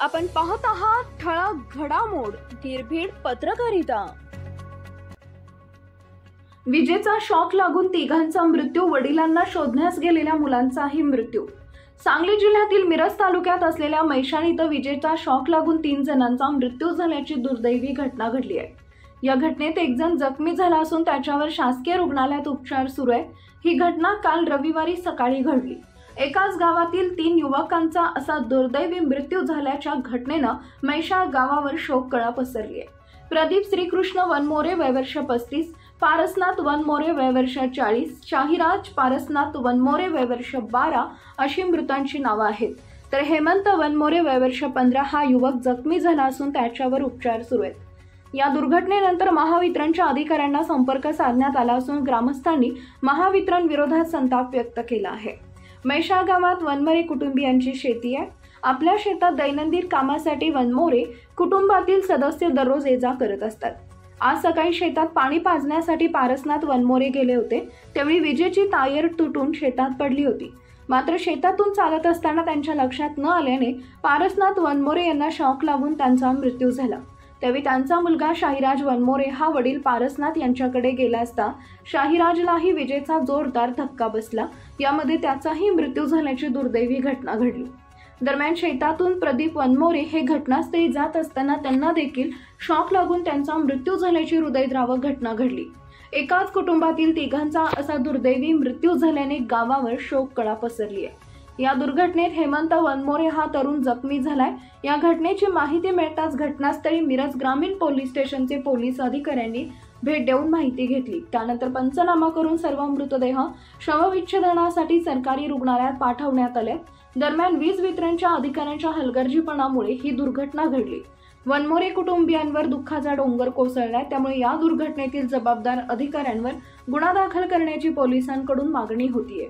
आपण पाहत आहात ठळक घडामोड निर्भीड पत्रकारिता। विजेचा शॉक लागून तिघांचा मृत्यू, वडिलांना शोधण्यास गेलेल्या मुलांचाही मृत्यू। सांगली जिल्ह्यातील मिरज तालुक्यात असलेल्या मैशाण इथं विजेचा शॉक लागून 3 जणांचा मृत्यू झाल्याची दुर्दैवी घटना घडली आहे। या घटनेत एक जण जखमी झाला असून त्याच्यावर शासकीय रुग्णालयात उपचार सुरू आहे। ही घटना काल रविवारी सकाळी घडली। एकाच गावातील 3 युवकांचा असा दुर्दैवी मृत्यू झाल्याच्या घटनेनं मैशाळ गावावर शोककळा पसरली आहे। प्रदीप श्रीकृष्ण वनमोरे वय वर्ष 35, पारसनाथ वनमोरे वय वर्ष 40, शाहीराज पारसनाथ वनमोरे वय वर्ष 12 अशी मृतांची नावं आहेत। तर हेमंत वनमोरे वय वर्ष 15 हा युवक जखमी झाला असून त्याच्यावर उपचार सुरू आहेत। या दुर्घटनेनंतर महावितरणच्या अधिकाऱ्यांना संपर्क साधण्यात आला असून ग्रामस्थांनी महावितरण विरोधात संताप व्यक्त केला आहे। मैशाळ गावात वनमोरे कुटुंबियांची शेती आहे। आपल्या शेतात दैनंदिन कामासाठी वनमोरे कुटुंबातील सदस्य दररोज ये जा करत असतात। आज सकाळी शेतात पाणी पाजण्यासाठी पारसनाथ वनमोरे गेले होते, त्यावेळी विजेची तायर तुटून शेतात पडली होती। मात्र शेतातून चालत असताना त्यांच्या लक्षात न आल्याने पारसनाथ वनमोरे यांना शॉक लागून त्यांचा मृत्यू झाला। त्यावेळी त्यांचा मुलगा शाहीराज वनमोरे हा वडील पारसनाथ यांच्याकडे गेला असता शाहीराजलाही विजेचा जोरदार धक्का बसला। यामध्ये त्याचाही मृत्यू झाल्याची दुर्दैवी घटना घडली। दरम्यान शेतातून प्रदीप वनमोरे हे घटनास्थळी जात असताना त्यांना देखील शॉक लागून त्यांचा मृत्यू झाल्याची हृदयद्रावक घटना घडली। एकाच कुटुंबातील तिघांचा असा दुर्दैवी मृत्यू झाल्याने गावावर शोककळा पसरली आहे। या दुर्घटनेत हेमंत वनमोरे हा तरुण जखमी झालाय। या घटनेची माहिती मिळताच घटनास्थळी मिरज ग्रामीण पोलीस स्टेशनचे पोलीस अधिकाऱ्यांनी भेट देऊन माहिती घेतली। त्यानंतर पंचनामा करून सर्व मृतदेह शवविच्छेदनासाठी सरकारी रुग्णालयात पाठवण्यात आले। दरम्यान वीज वितरणच्या अधिकाऱ्यांच्या हलगर्जीपणामुळे ही दुर्घटना घडली। वनमोरे कुटुंबियांवर दुःखाचा डोंगर कोसळलाय, त्यामुळे या दुर्घटनेतील जबाबदार अधिकाऱ्यांवर गुन्हा दाखल करण्याची पोलिसांकडून मागणी होतीये।